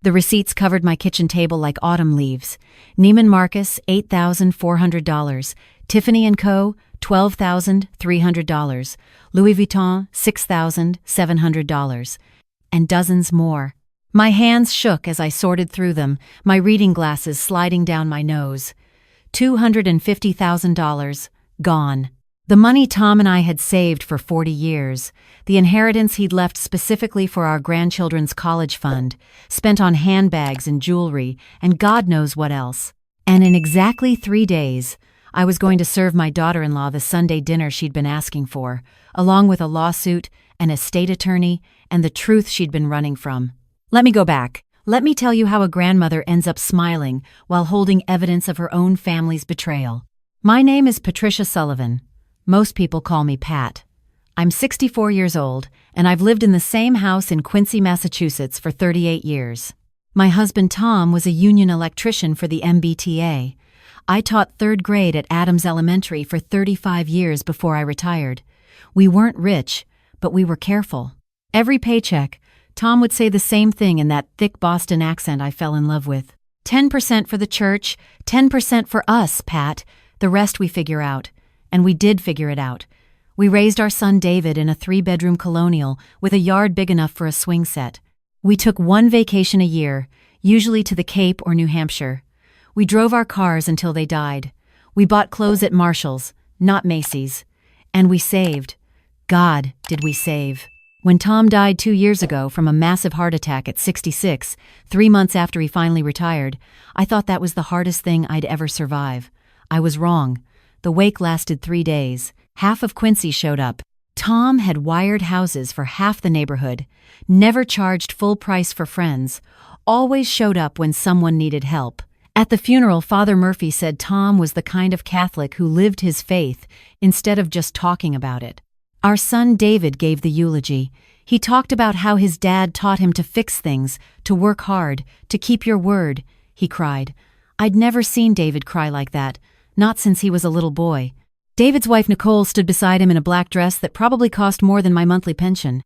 The receipts covered my kitchen table like autumn leaves. Neiman Marcus, $8,400. Tiffany & Co., $12,300. Louis Vuitton, $6,700. And dozens more. My hands shook as I sorted through them, my reading glasses sliding down my nose. $250,000 gone. The money Tom and I had saved for 40 years, the inheritance he'd left specifically for our grandchildren's college fund, spent on handbags and jewelry and God knows what else. And in exactly 3 days, I was going to serve my daughter-in-law the Sunday dinner she'd been asking for, along with a lawsuit, an estate attorney, and the truth she'd been running from. Let me go back. Let me tell you how a grandmother ends up smiling while holding evidence of her own family's betrayal. My name is Patricia Sullivan. Most people call me Pat. I'm 64 years old, and I've lived in the same house in Quincy, Massachusetts for 38 years. My husband Tom was a union electrician for the MBTA. I taught 3rd grade at Adams Elementary for 35 years before I retired. We weren't rich, but we were careful. Every paycheck, Tom would say the same thing in that thick Boston accent I fell in love with. 10% for the church, 10% for us, Pat. The rest we figure out. And we did figure it out. We raised our son David in a 3-bedroom colonial with a yard big enough for a swing set. We took 1 vacation a year, usually to the Cape or New Hampshire. We drove our cars until they died. We bought clothes at Marshall's, not Macy's. And we saved. God, did we save. When Tom died 2 years ago from a massive heart attack at 66, 3 months after he finally retired, I thought that was the hardest thing I'd ever survive. I was wrong. The wake lasted 3 days. Half of Quincy showed up. Tom had wired houses for half the neighborhood, never charged full price for friends, always showed up when someone needed help. At the funeral, Father Murphy said Tom was the kind of Catholic who lived his faith instead of just talking about it. Our son David gave the eulogy. He talked about how his dad taught him to fix things, to work hard, to keep your word. He cried. I'd never seen David cry like that. Not since he was a little boy. David's wife Nicole stood beside him in a black dress that probably cost more than my monthly pension.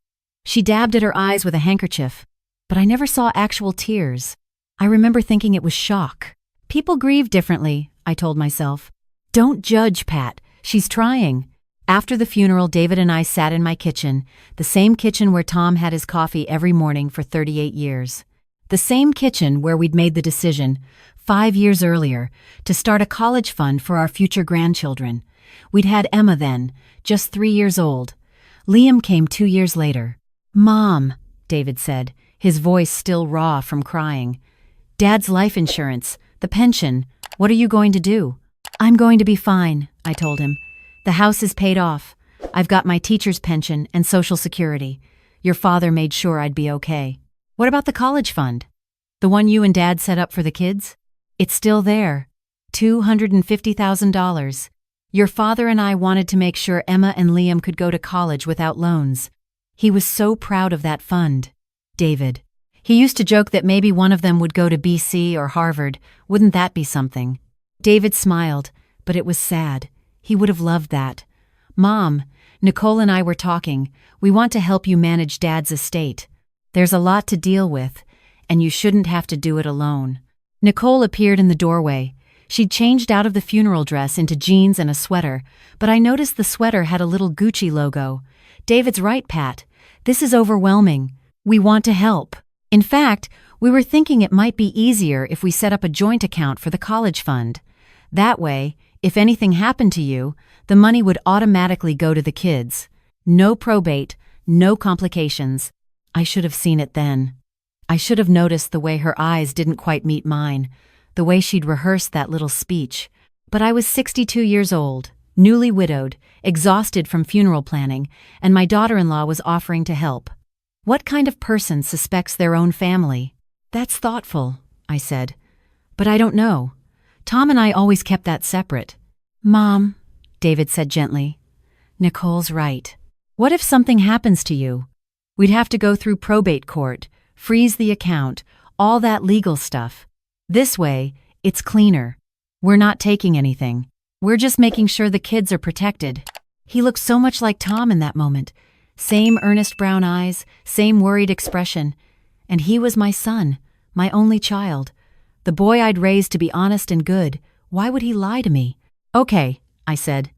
She dabbed at her eyes with a handkerchief, but I never saw actual tears. I remember thinking it was shock. People grieve differently, I told myself. Don't judge Pat, she's trying. After the funeral, David and I sat in my kitchen, the same kitchen where Tom had his coffee every morning for 38 years. The same kitchen where we'd made the decision, 5 years earlier, to start a college fund for our future grandchildren. We'd had Emma then, just 3 years old. Liam came 2 years later. Mom, David said, his voice still raw from crying. Dad's life insurance, the pension, what are you going to do? I'm going to be fine, I told him. The house is paid off. I've got my teacher's pension and Social Security. Your father made sure I'd be okay. What about the college fund? The one you and Dad set up for the kids? It's still there. $250,000. Your father and I wanted to make sure Emma and Liam could go to college without loans. He was so proud of that fund. David. He used to joke that maybe one of them would go to BC or Harvard. Wouldn't that be something? David smiled, but it was sad. He would have loved that. Mom, Nicole and I were talking. We want to help you manage Dad's estate. There's a lot to deal with, and you shouldn't have to do it alone. Nicole appeared in the doorway. She'd changed out of the funeral dress into jeans and a sweater, but I noticed the sweater had a little Gucci logo. David's right, Pat. This is overwhelming. We want to help. In fact, we were thinking it might be easier if we set up a joint account for the college fund. That way, if anything happened to you, the money would automatically go to the kids. No probate, no complications. I should have seen it then. I should have noticed the way her eyes didn't quite meet mine, the way she'd rehearsed that little speech. But I was 62 years old, newly widowed, exhausted from funeral planning, and my daughter-in-law was offering to help. What kind of person suspects their own family? That's thoughtful, I said. But I don't know. Tom and I always kept that separate. Mom, David said gently, Nicole's right. What if something happens to you? We'd have to go through probate court, freeze the account, all that legal stuff. This way, it's cleaner. We're not taking anything. We're just making sure the kids are protected. He looked so much like Tom in that moment. Same earnest brown eyes, same worried expression. And he was my son, my only child. The boy I'd raised to be honest and good. Why would he lie to me? Okay, I said.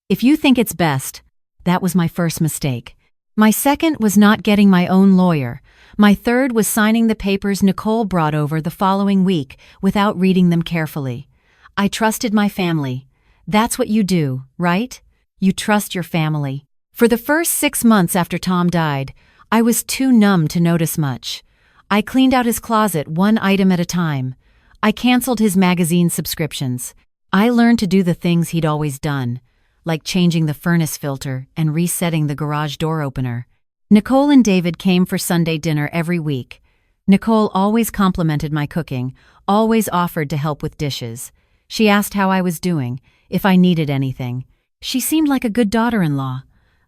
If you think it's best. That was my first mistake. My second was not getting my own lawyer. My third was signing the papers Nicole brought over the following week without reading them carefully. I trusted my family. That's what you do, right? You trust your family. For the first 6 months after Tom died, I was too numb to notice much. I cleaned out his closet one item at a time. I canceled his magazine subscriptions. I learned to do the things he'd always done, like changing the furnace filter and resetting the garage door opener. Nicole and David came for Sunday dinner every week. Nicole always complimented my cooking, always offered to help with dishes. She asked how I was doing, if I needed anything. She seemed like a good daughter-in-law.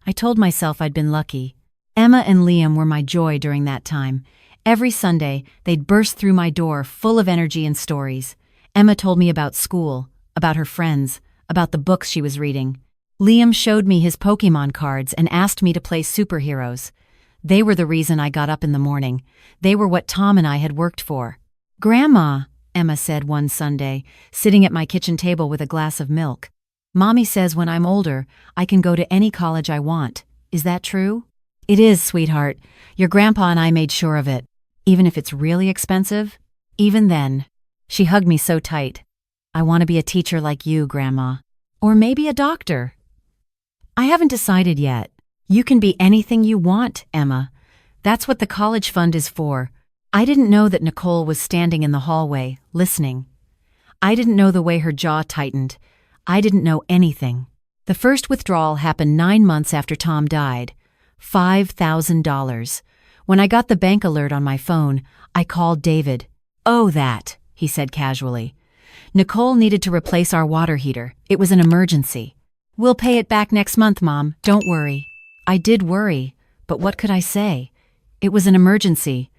I told myself I'd been lucky. Emma and Liam were my joy during that time. Every Sunday, they'd burst through my door full of energy and stories. Emma told me about school, about her friends, about the books she was reading. Liam showed me his Pokemon cards and asked me to play superheroes. They were the reason I got up in the morning. They were what Tom and I had worked for. "Grandma," Emma said one Sunday, sitting at my kitchen table with a glass of milk. "Mommy says when I'm older, I can go to any college I want. Is that true?" "It is, sweetheart. Your grandpa and I made sure of it. Even if it's really expensive?" "Even then." She hugged me so tight. "I want to be a teacher like you, Grandma. Or maybe a doctor." "I haven't decided yet. You can be anything you want, Emma. That's what the college fund is for." I didn't know that Nicole was standing in the hallway, listening. I didn't know the way her jaw tightened. I didn't know anything. The first withdrawal happened 9 months after Tom died. $5,000. When I got the bank alert on my phone, I called David. "Oh, that," he said casually. "Nicole needed to replace our water heater. It was an emergency." "We'll pay it back next month, Mom. Don't worry." I did worry, but what could I say? It was an emergency.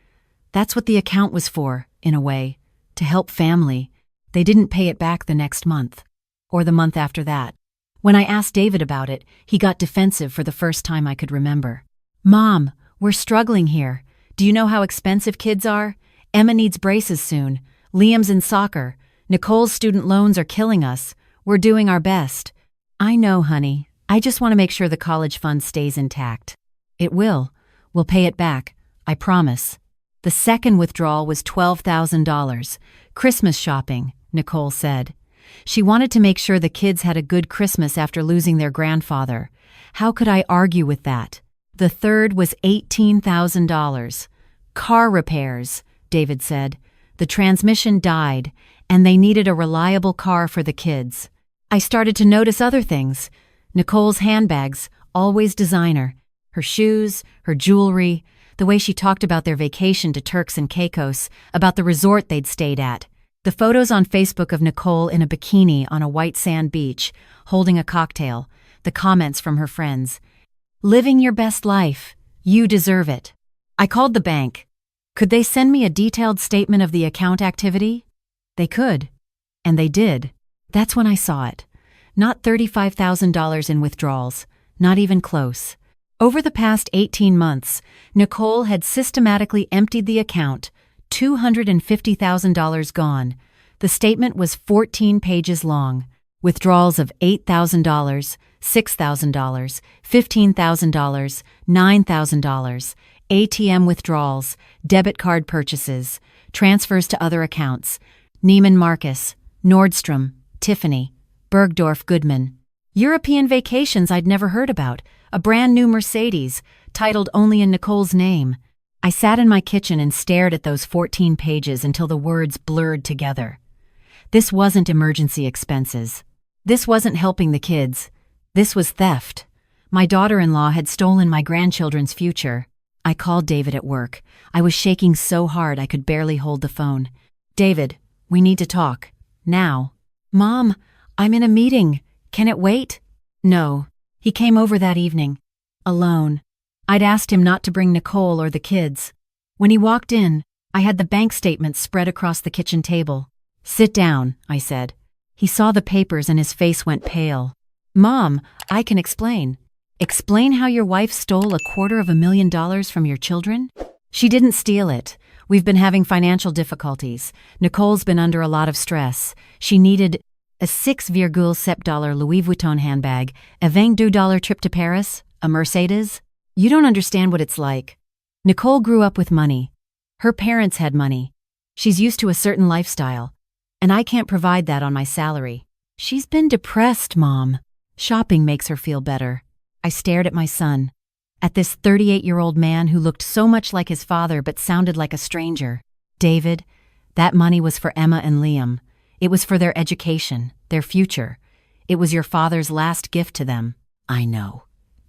That's what the account was for, in a way, to help family. They didn't pay it back the next month, or the month after that. When I asked David about it, he got defensive for the first time I could remember. "Mom, we're struggling here. Do you know how expensive kids are? Emma needs braces soon. Liam's in soccer. Nicole's student loans are killing us. We're doing our best." "I know, honey. I just want to make sure the college fund stays intact." "It will. We'll pay it back. I promise." The second withdrawal was $12,000. "Christmas shopping," Nicole said. She wanted to make sure the kids had a good Christmas after losing their grandfather. How could I argue with that? The third was $18,000. "Car repairs," David said. "The transmission died, and they needed a reliable car for the kids." I started to notice other things. Nicole's handbags, always designer. Her shoes, her jewelry, the way she talked about their vacation to Turks and Caicos, about the resort they'd stayed at. The photos on Facebook of Nicole in a bikini on a white sand beach, holding a cocktail. The comments from her friends. "Living your best life. You deserve it." I called the bank. Could they send me a detailed statement of the account activity? They could. And they did. That's when I saw it. Not $35,000 in withdrawals. Not even close. Over the past 18 months, Nicole had systematically emptied the account, $250,000 gone. The statement was 14 pages long. Withdrawals of $8,000, $6,000, $15,000, $9,000, ATM withdrawals, debit card purchases, transfers to other accounts, Neiman Marcus, Nordstrom, Tiffany, Bergdorf Goodman. European vacations I'd never heard about, a brand new Mercedes, titled only in Nicole's name. I sat in my kitchen and stared at those 14 pages until the words blurred together. This wasn't emergency expenses. This wasn't helping the kids. This was theft. My daughter-in-law had stolen my grandchildren's future. I called David at work. I was shaking so hard I could barely hold the phone. "David, we need to talk. Now." "Mom, I'm in a meeting. Can it wait?" "No." He came over that evening. Alone. I'd asked him not to bring Nicole or the kids. When he walked in, I had the bank statement spread across the kitchen table. "Sit down," I said. He saw the papers and his face went pale. "Mom, I can explain." "Explain how your wife stole $250,000 from your children?" "She didn't steal it. We've been having financial difficulties. Nicole's been under a lot of stress. She needed a $6,7 Louis Vuitton handbag, a $22 trip to Paris, a Mercedes. You don't understand what it's like. Nicole grew up with money. Her parents had money. She's used to a certain lifestyle, and I can't provide that on my salary. She's been depressed, Mom. Shopping makes her feel better. I stared at my son, at this 38-year-old man who looked so much like his father but sounded like a stranger. David, that money was for Emma and Liam. It was for their education, their future. It was your father's last gift to them. I know.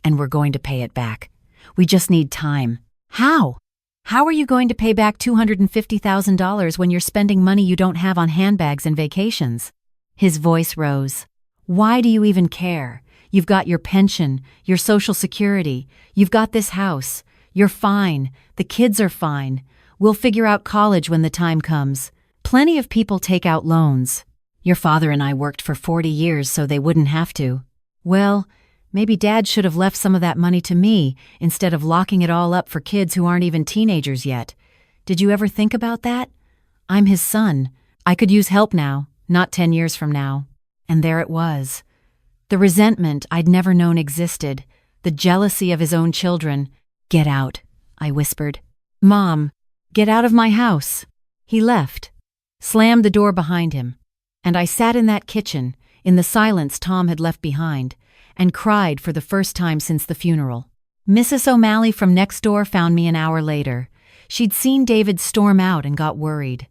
And we're going to pay it back. We just need time. How? How are you going to pay back $250,000 when you're spending money you don't have on handbags and vacations? His voice rose. Why do you even care? You've got your pension, your Social Security. You've got this house. You're fine. The kids are fine. We'll figure out college when the time comes. Plenty of people take out loans. Your father and I worked for 40 years so they wouldn't have to. Well, maybe Dad should have left some of that money to me instead of locking it all up for kids who aren't even teenagers yet. Did you ever think about that? I'm his son. I could use help now, not 10 years from now. And there it was. The resentment I'd never known existed, the jealousy of his own children. Get out, I whispered. Mom, get out of my house. He left, slammed the door behind him, and I sat in that kitchen, in the silence Tom had left behind, and cried for the first time since the funeral. Mrs. O'Malley from next door found me an hour later. She'd seen David storm out and got worried.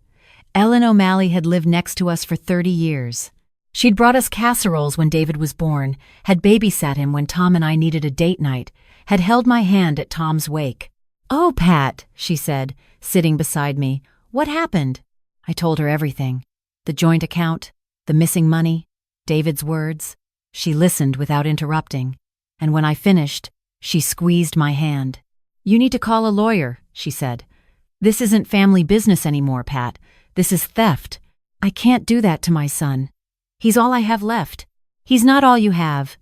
Ellen O'Malley had lived next to us for 30 years. She'd brought us casseroles when David was born, had babysat him when Tom and I needed a date night, had held my hand at Tom's wake. "Oh, Pat," she said, sitting beside me. "What happened?" I told her everything. The joint account, the missing money, David's words. She listened without interrupting, and when I finished, she squeezed my hand. "You need to call a lawyer," she said. "This isn't family business anymore, Pat. This is theft. I can't do that to my son. He's all I have left. He's not all you have.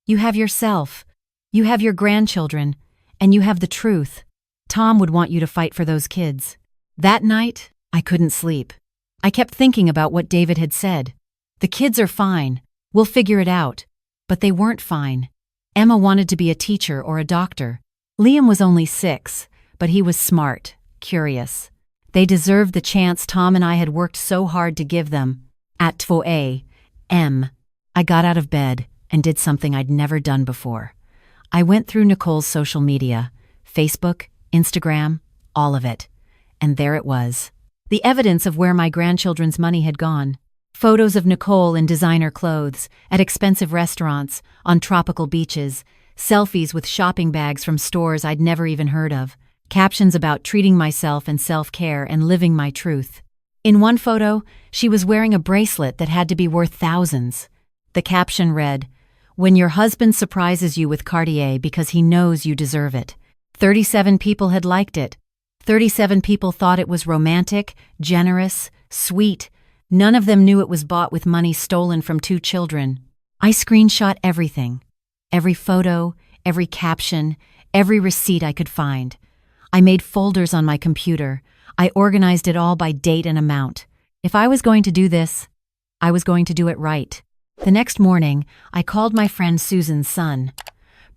You have yourself. You have your grandchildren. And you have the truth. Tom would want you to fight for those kids." That night, I couldn't sleep. I kept thinking about what David had said. The kids are fine. We'll figure it out. But they weren't fine. Emma wanted to be a teacher or a doctor. Liam was only 6, but he was smart, curious. They deserved the chance Tom and I had worked so hard to give them. At 2 a.m., I got out of bed and did something I'd never done before. I went through Nicole's social media, Facebook, Instagram, all of it. And there it was. The evidence of where my grandchildren's money had gone. Photos of Nicole in designer clothes, at expensive restaurants, on tropical beaches, selfies with shopping bags from stores I'd never even heard of, captions about treating myself and self-care and living my truth. In one photo, she was wearing a bracelet that had to be worth thousands. The caption read, "When your husband surprises you with Cartier because he knows you deserve it." 37 people had liked it. 37 people thought it was romantic, generous, sweet. None of them knew it was bought with money stolen from 2 children. I screenshot everything. Every photo, every caption, every receipt I could find. I made folders on my computer. I organized it all by date and amount. If I was going to do this, I was going to do it right. The next morning, I called my friend Susan's son.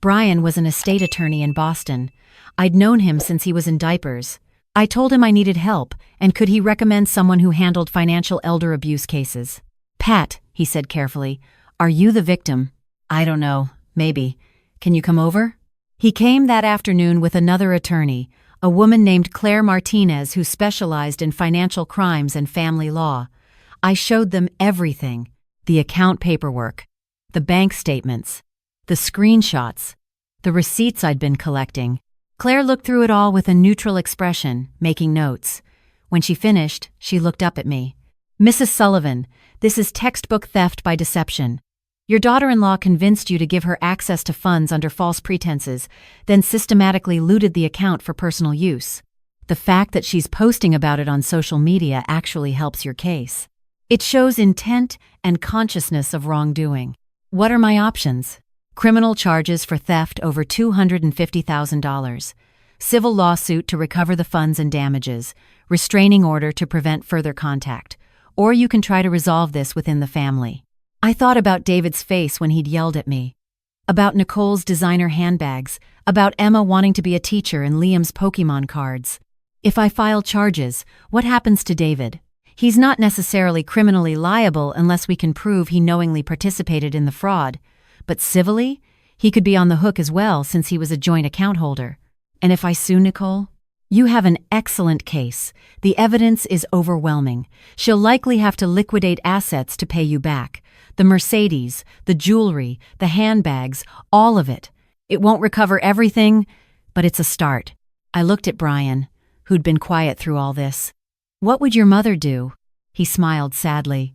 Brian was an estate attorney in Boston. I'd known him since he was in diapers. I told him I needed help, and could he recommend someone who handled financial elder abuse cases. "Pat," he said carefully, "are you the victim?" "I don't know. Maybe. Can you come over?" He came that afternoon with another attorney, a woman named Claire Martinez who specialized in financial crimes and family law. I showed them everything: the account paperwork, the bank statements, the screenshots, the receipts I'd been collecting. Claire looked through it all with a neutral expression, making notes. When she finished, she looked up at me. "Mrs. Sullivan, this is textbook theft by deception. Your daughter-in-law convinced you to give her access to funds under false pretenses, then systematically looted the account for personal use. The fact that she's posting about it on social media actually helps your case. It shows intent and consciousness of wrongdoing. What are my options? Criminal charges for theft over $250,000. Civil lawsuit to recover the funds and damages. restraining order to prevent further contact, or you can try to resolve this within the family. I thought about David's face when he'd yelled at me, about Nicole's designer handbags, about Emma wanting to be a teacher and Liam's Pokemon cards. If I file charges, what happens to David? He's not necessarily criminally liable unless we can prove he knowingly participated in the fraud, but civilly, he could be on the hook as well since he was a joint account holder. And if I sue Nicole? You have an excellent case. The evidence is overwhelming. She'll likely have to liquidate assets to pay you back. The Mercedes, the jewelry, the handbags, all of it. It won't recover everything, but it's a start. I looked at Brian, who'd been quiet through all this. What would your mother do? He smiled sadly.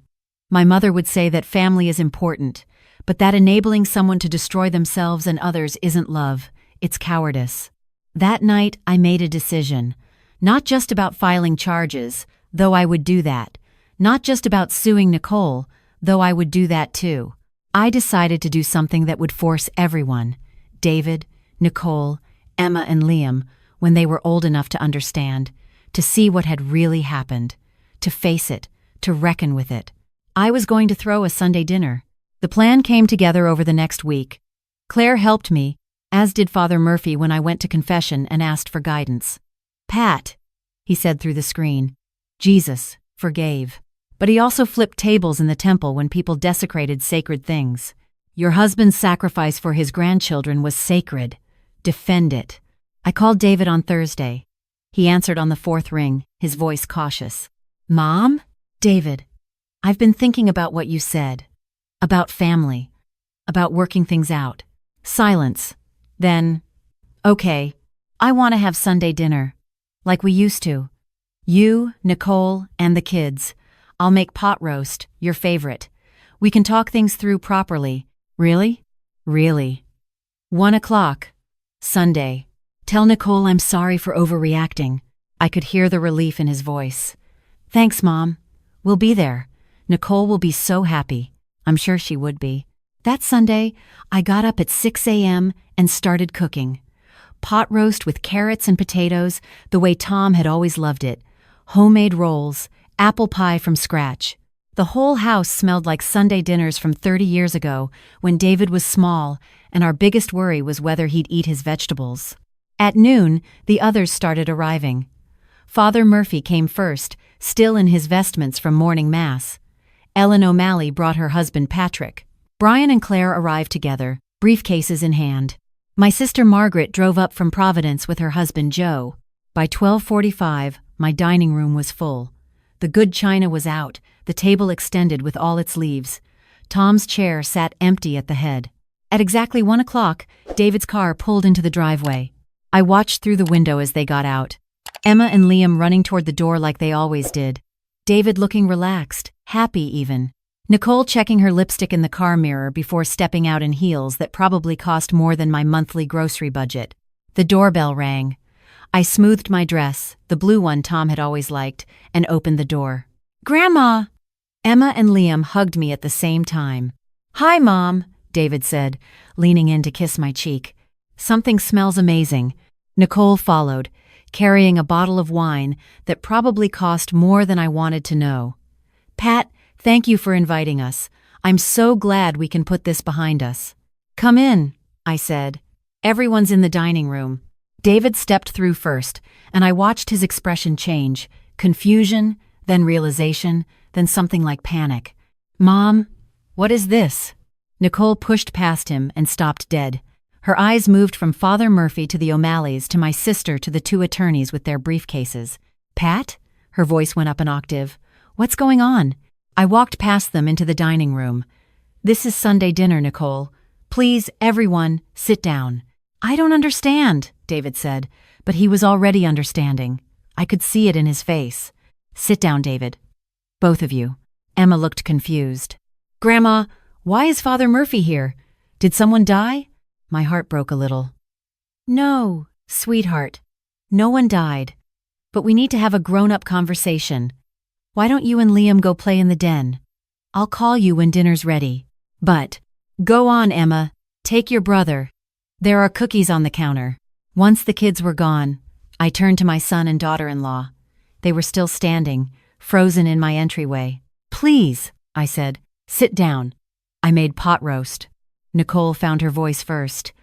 My mother would say that family is important, but that enabling someone to destroy themselves and others isn't love, it's cowardice. That night, I made a decision. Not just about filing charges, though I would do that. Not just about suing Nicole, though I would do that too. I decided to do something that would force everyone, David, Nicole, Emma, and Liam, when they were old enough to understand, to see what had really happened, to face it, to reckon with it. I was going to throw a Sunday dinner. The plan came together over the next week. Claire helped me, as did Father Murphy when I went to confession and asked for guidance. Pat, he said through the screen, Jesus forgave. But he also flipped tables in the temple when people desecrated sacred things. Your husband's sacrifice for his grandchildren was sacred. Defend it. I called David on Thursday. He answered on the fourth ring, his voice cautious. Mom? David, I've been thinking about what you said. About family. About working things out. Silence. Then, okay, I want to have Sunday dinner. Like we used to. You, Nicole, and the kids. I'll make pot roast, your favorite. We can talk things through properly. Really? Really. 1:00. Sunday. Tell Nicole I'm sorry for overreacting. I could hear the relief in his voice. Thanks, Mom. We'll be there. Nicole will be so happy. I'm sure she would be. That Sunday, I got up at 6 a.m. and started cooking. Pot roast with carrots and potatoes, the way Tom had always loved it. Homemade rolls, apple pie from scratch. The whole house smelled like Sunday dinners from 30 years ago when David was small and our biggest worry was whether he'd eat his vegetables. At noon, the others started arriving. Father Murphy came first, still in his vestments from morning mass. Ellen O'Malley brought her husband Patrick. Brian and Claire arrived together, briefcases in hand. My sister Margaret drove up from Providence with her husband Joe. By 12:45, my dining room was full. The good china was out, the table extended with all its leaves. Tom's chair sat empty at the head. At exactly 1:00, David's car pulled into the driveway. I watched through the window as they got out. Emma and Liam running toward the door like they always did. David looking relaxed, happy even. Nicole checking her lipstick in the car mirror before stepping out in heels that probably cost more than my monthly grocery budget. The doorbell rang. I smoothed my dress, the blue one Tom had always liked, and opened the door. Grandma! Emma and Liam hugged me at the same time. Hi, Mom, David said, leaning in to kiss my cheek. Something smells amazing. Nicole followed, carrying a bottle of wine that probably cost more than I wanted to know. Pat, thank you for inviting us. I'm so glad we can put this behind us. Come in, I said. Everyone's in the dining room. David stepped through first, and I watched his expression change. Confusion, then realization, then something like panic. Mom, what is this? Nicole pushed past him and stopped dead. Her eyes moved from Father Murphy to the O'Malleys to my sister to the two attorneys with their briefcases. Pat? Her voice went up an octave. What's going on? I walked past them into the dining room. This is Sunday dinner, Nicole. Please, everyone, sit down. I don't understand, David said, but he was already understanding. I could see it in his face. Sit down, David. Both of you. Emma looked confused. Grandma, why is Father Murphy here? Did someone die? My heart broke a little. No, sweetheart. No one died. But we need to have a grown-up conversation. Why don't you and Liam go play in the den? I'll call you when dinner's ready. But, go on, Emma. Take your brother. There are cookies on the counter. Once the kids were gone, I turned to my son and daughter-in-law. They were still standing, frozen in my entryway. "Please," I said, "sit down." I made pot roast. Nicole found her voice first.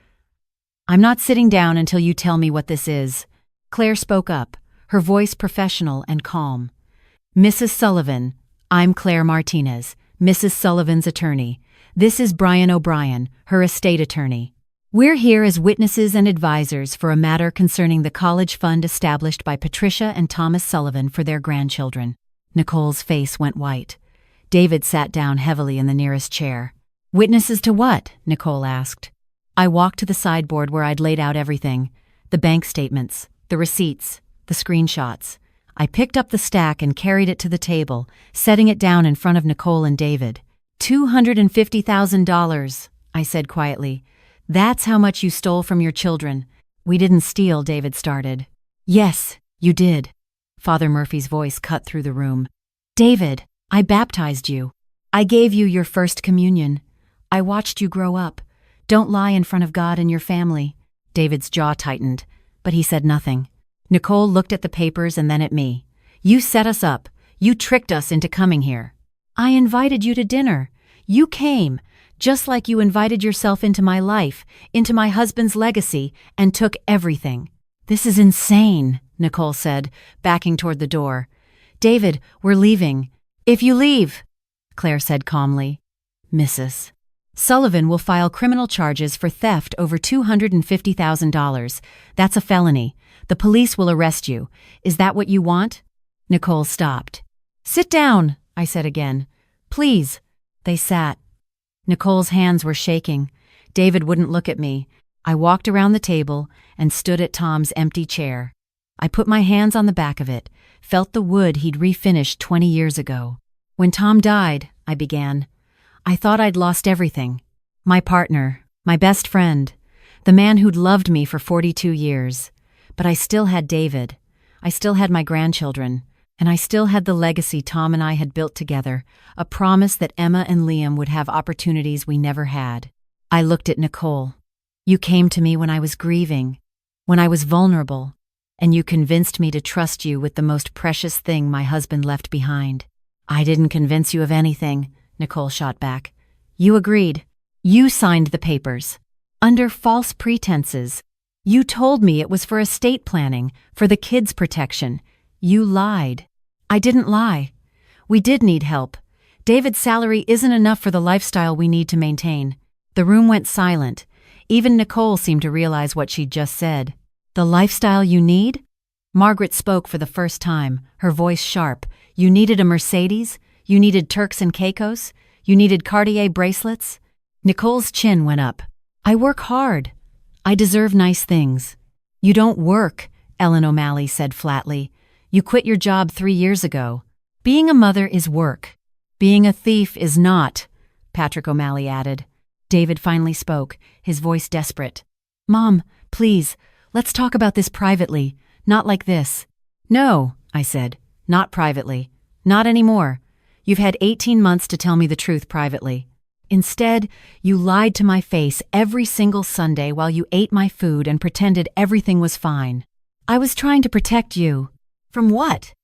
"I'm not sitting down until you tell me what this is." Claire spoke up, her voice professional and calm. "Mrs. Sullivan, I'm Claire Martinez, Mrs. Sullivan's attorney. This is Brian O'Brien, her estate attorney. We're here as witnesses and advisors for a matter concerning the college fund established by Patricia and Thomas Sullivan for their grandchildren." Nicole's face went white. David sat down heavily in the nearest chair. "Witnesses to what?" Nicole asked. I walked to the sideboard where I'd laid out everything: the bank statements, the receipts, the screenshots. I picked up the stack and carried it to the table, setting it down in front of Nicole and David. $250,000, I said quietly. "That's how much you stole from your children." "We didn't steal," David started. "Yes, you did." Father Murphy's voice cut through the room. "David, I baptized you. I gave you your first communion. I watched you grow up. Don't lie in front of God and your family." David's jaw tightened, but he said nothing. Nicole looked at the papers and then at me. "You set us up. You tricked us into coming here. I invited you to dinner. You came, just like you invited yourself into my life, into my husband's legacy, and took everything." "This is insane," Nicole said, backing toward the door. "David, we're leaving." "If you leave," Claire said calmly, "Mrs. Sullivan will file criminal charges for theft over $250,000. That's a felony. The police will arrest you. Is that what you want?" Nicole stopped. "Sit down," I said again. "Please." They sat. Nicole's hands were shaking. David wouldn't look at me. I walked around the table and stood at Tom's empty chair. I put my hands on the back of it, felt the wood he'd refinished 20 years ago. "When Tom died," I began, "I thought I'd lost everything. My partner, my best friend, the man who'd loved me for 42 years. But I still had David. I still had my grandchildren. And I still had the legacy Tom and I had built together, a promise that Emma and Liam would have opportunities we never had." I looked at Nicole. "You came to me when I was grieving, when I was vulnerable, and you convinced me to trust you with the most precious thing my husband left behind." "I didn't convince you of anything," Nicole shot back. "You agreed. You signed the papers. Under false pretenses. You told me it was for estate planning, for the kids' protection. You lied." "I didn't lie. We did need help. David's salary isn't enough for the lifestyle we need to maintain." The room went silent. Even Nicole seemed to realize what she'd just said. "The lifestyle you need?" Margaret spoke for the first time, her voice sharp. "You needed a Mercedes? You needed Turks and Caicos? You needed Cartier bracelets?" Nicole's chin went up. "I work hard. I deserve nice things." "You don't work," Ellen O'Malley said flatly. "You quit your job 3 years ago. Being a mother is work. Being a thief is not," Patrick O'Malley added. David finally spoke, his voice desperate. "Mom, please, let's talk about this privately, not like this." "No," I said, "not privately. Not anymore. You've had 18 months to tell me the truth privately. Instead, you lied to my face every single Sunday while you ate my food and pretended everything was fine. I was trying to protect you." "From what?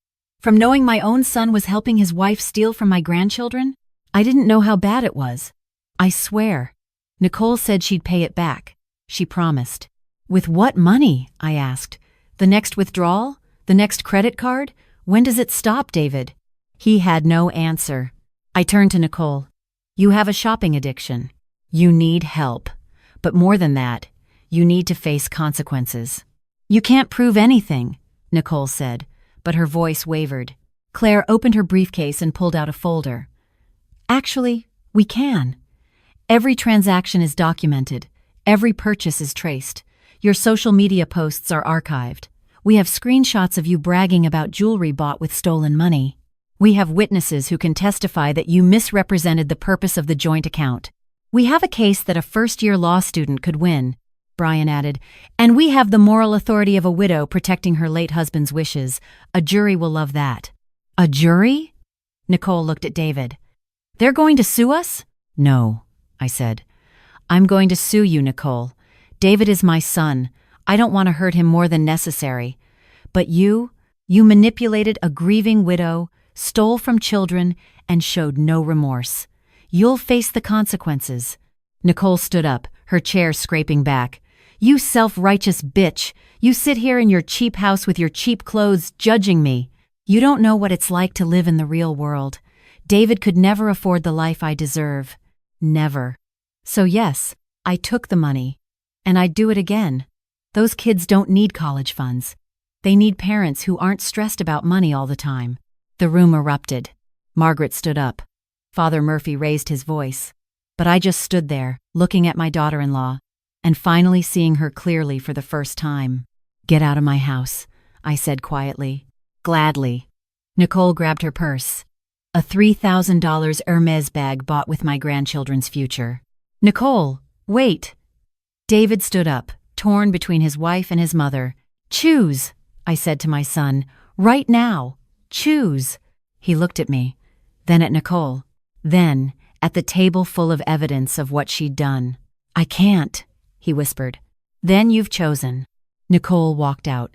From knowing my own son was helping his wife steal from my grandchildren? I didn't know how bad it was. I swear." Nicole said she'd pay it back. She promised. "With what money?" I asked. "The next withdrawal? The next credit card? When does it stop, David?" He had no answer. I turned to Nicole. "You have a shopping addiction. You need help. But more than that, you need to face consequences." "You can't prove anything," Nicole said, but her voice wavered. Claire opened her briefcase and pulled out a folder. "Actually, we can. Every transaction is documented. Every purchase is traced. Your social media posts are archived. We have screenshots of you bragging about jewelry bought with stolen money. We have witnesses who can testify that you misrepresented the purpose of the joint account. We have a case that a first-year law student could win," Brian added, "and we have the moral authority of a widow protecting her late husband's wishes. A jury will love that." "A jury?" Nicole looked at David. "They're going to sue us?" "No," I said. "I'm going to sue you, Nicole. David is my son. I don't want to hurt him more than necessary. But you, You manipulated a grieving widow, stole from children, and showed no remorse. You'll face the consequences." Nicole stood up, her chair scraping back. "You self-righteous bitch! You sit here in your cheap house with your cheap clothes, judging me. You don't know what it's like to live in the real world. David could never afford the life I deserve. Never. So yes, I took the money. And I'd do it again. Those kids don't need college funds. They need parents who aren't stressed about money all the time." The room erupted. Margaret stood up. Father Murphy raised his voice. But I just stood there, looking at my daughter-in-law, and finally seeing her clearly for the first time. "Get out of my house," I said quietly. "Gladly." Nicole grabbed her purse. A $3,000 Hermes bag bought with my grandchildren's future. "Nicole, wait." David stood up, torn between his wife and his mother. "Choose," I said to my son. "Right now. Choose." He looked at me, then at Nicole, then at the table full of evidence of what she'd done. "I can't," he whispered. "Then you've chosen." Nicole walked out.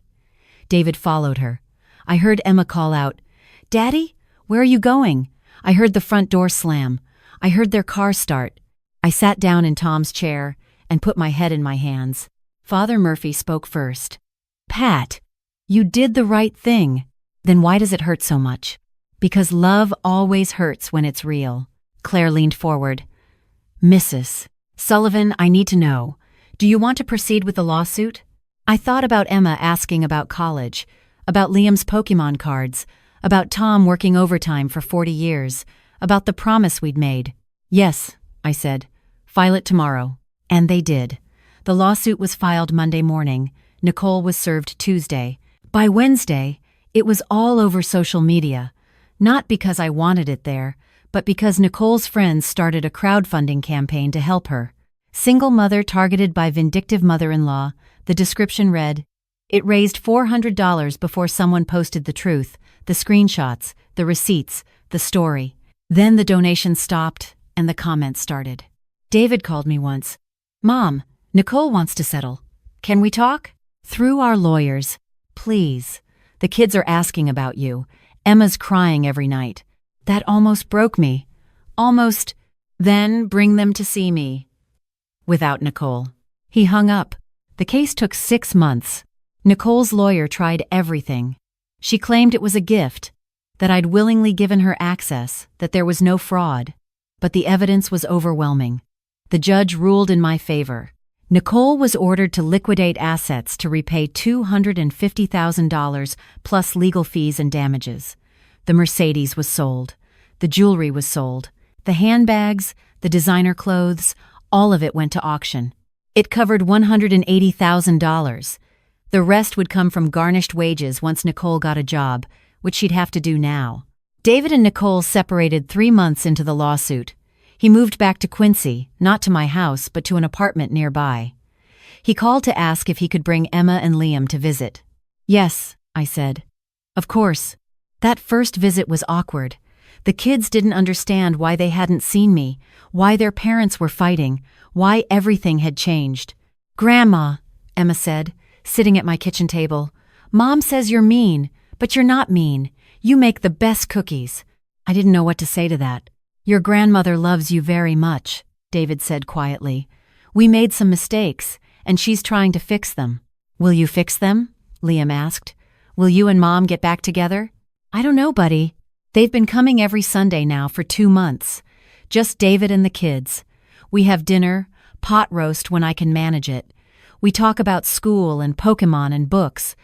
David followed her. I heard Emma call out, "Daddy, where are you going?" I heard the front door slam. I heard their car start. I sat down in Tom's chair and put my head in my hands. Father Murphy spoke first. "Pat, you did the right thing." "Then why does it hurt so much?" "Because love always hurts when it's real." Claire leaned forward. "Mrs. Sullivan, I need to know. Do you want to proceed with the lawsuit?" I thought about Emma asking about college, about Liam's Pokemon cards, about Tom working overtime for 40 years, about the promise we'd made. "Yes," I said. "File it tomorrow." And they did. The lawsuit was filed Monday morning. Nicole was served Tuesday. By Wednesday, it was all over social media. Not because I wanted it there, but because Nicole's friends started a crowdfunding campaign to help her. Single mother targeted by vindictive mother-in-law, the description read, "It raised $400 before someone posted the truth, the screenshots, the receipts, the story." Then the donations stopped and the comments started. David called me once. "Mom, Nicole wants to settle. Can we talk?" "Through our lawyers. Please. The kids are asking about you. Emma's crying every night." That almost broke me. Almost. "Then bring them to see me." Without Nicole. He hung up. The case took 6 months. Nicole's lawyer tried everything. She claimed it was a gift, that I'd willingly given her access, that there was no fraud. But the evidence was overwhelming. The judge ruled in my favor. Nicole was ordered to liquidate assets to repay $250,000 plus legal fees and damages. The Mercedes was sold. The jewelry was sold. The handbags, the designer clothes, all of it went to auction. It covered $180,000. The rest would come from garnished wages once Nicole got a job, which she'd have to do now. David and Nicole separated 3 months into the lawsuit. He moved back to Quincy, not to my house, but to an apartment nearby. He called to ask if he could bring Emma and Liam to visit. "Yes," I said. "Of course." That first visit was awkward. The kids didn't understand why they hadn't seen me, why their parents were fighting, why everything had changed. "Grandma," Emma said, sitting at my kitchen table, "Mom says you're mean, but you're not mean. You make the best cookies." I didn't know what to say to that. "Your grandmother loves you very much," David said quietly. "We made some mistakes, and she's trying to fix them." "Will you fix them?" Liam asked. "Will you and Mom get back together?" "I don't know, buddy. They've been coming every Sunday now for 2 months. Just David and the kids. We have dinner, pot roast when I can manage it. We talk about school and Pokemon and books.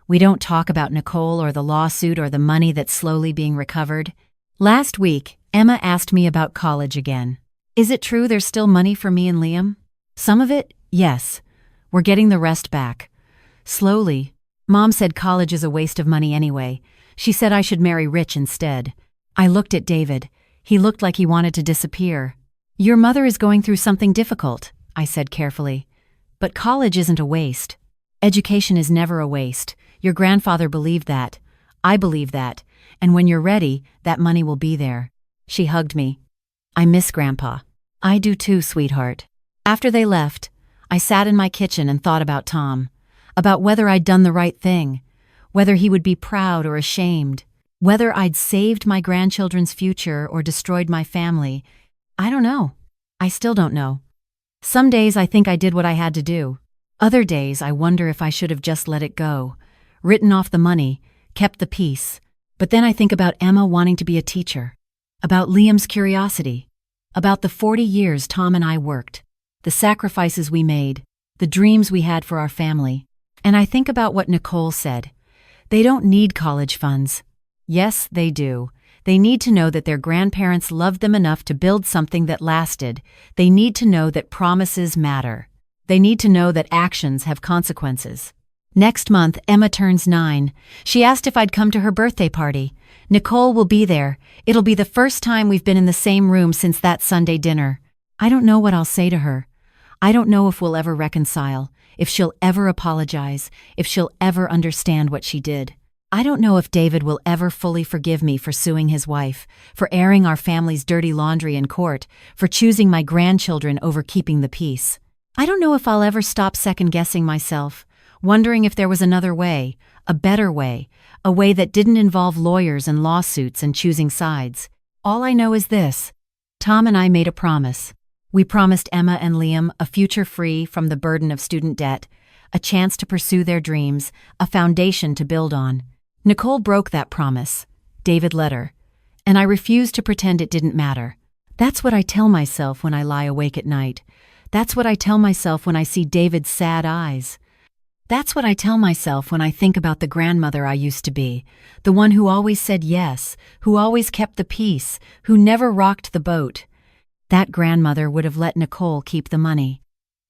We don't talk about Nicole or the lawsuit or the money that's slowly being recovered." Last week, Emma asked me about college again. "Is it true there's still money for me and Liam?" "Some of it, yes. We're getting the rest back. Slowly. Mom said college is a waste of money anyway. She said I should marry rich instead." I looked at David. He looked like he wanted to disappear. "Your mother is going through something difficult," I said carefully. "But college isn't a waste. Education is never a waste. Your grandfather believed that. I believe that. And when you're ready, that money will be there." She hugged me. "I miss Grandpa." "I do too, sweetheart." After they left, I sat in my kitchen and thought about Tom, about whether I'd done the right thing, whether he would be proud or ashamed, whether I'd saved my grandchildren's future or destroyed my family. I don't know. I still don't know. Some days I think I did what I had to do. Other days I wonder if I should have just let it go, written off the money, kept the peace. But then I think about Emma wanting to be a teacher, about Liam's curiosity, about the 40 years Tom and I worked, the sacrifices we made, the dreams we had for our family. And I think about what Nicole said. They don't need college funds. Yes, they do. They need to know that their grandparents loved them enough to build something that lasted. They need to know that promises matter. They need to know that actions have consequences. Next month, Emma turns 9. She asked if I'd come to her birthday party. Nicole will be there. It'll be the first time we've been in the same room since that Sunday dinner. I don't know what I'll say to her. I don't know if we'll ever reconcile, if she'll ever apologize, if she'll ever understand what she did. I don't know if David will ever fully forgive me for suing his wife, for airing our family's dirty laundry in court, for choosing my grandchildren over keeping the peace. I don't know if I'll ever stop second-guessing myself, wondering if there was another way, a better way, a way that didn't involve lawyers and lawsuits and choosing sides. All I know is this. Tom and I made a promise. We promised Emma and Liam a future free from the burden of student debt, a chance to pursue their dreams, a foundation to build on. Nicole broke that promise. David let her. And I refused to pretend it didn't matter. That's what I tell myself when I lie awake at night. That's what I tell myself when I see David's sad eyes. That's what I tell myself when I think about the grandmother I used to be, the one who always said yes, who always kept the peace, who never rocked the boat. That grandmother would have let Nicole keep the money,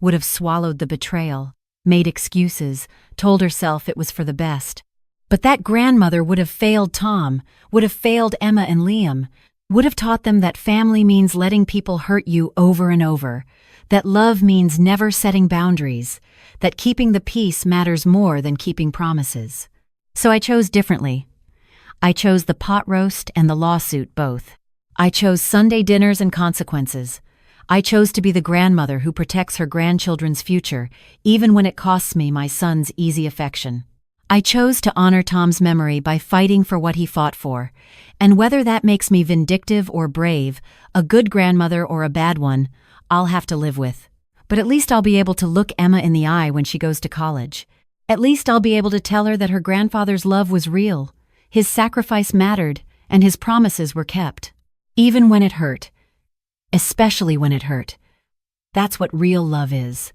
would have swallowed the betrayal, made excuses, told herself it was for the best. But that grandmother would have failed Tom, would have failed Emma and Liam, would have taught them that family means letting people hurt you over and over, that love means never setting boundaries, that keeping the peace matters more than keeping promises. So I chose differently. I chose the pot roast and the lawsuit both. I chose Sunday dinners and consequences. I chose to be the grandmother who protects her grandchildren's future, even when it costs me my son's easy affection. I chose to honor Tom's memory by fighting for what he fought for, and whether that makes me vindictive or brave, a good grandmother or a bad one, I'll have to live with. But at least I'll be able to look Emma in the eye when she goes to college. At least I'll be able to tell her that her grandfather's love was real, his sacrifice mattered, and his promises were kept. Even when it hurt. Especially when it hurt. That's what real love is.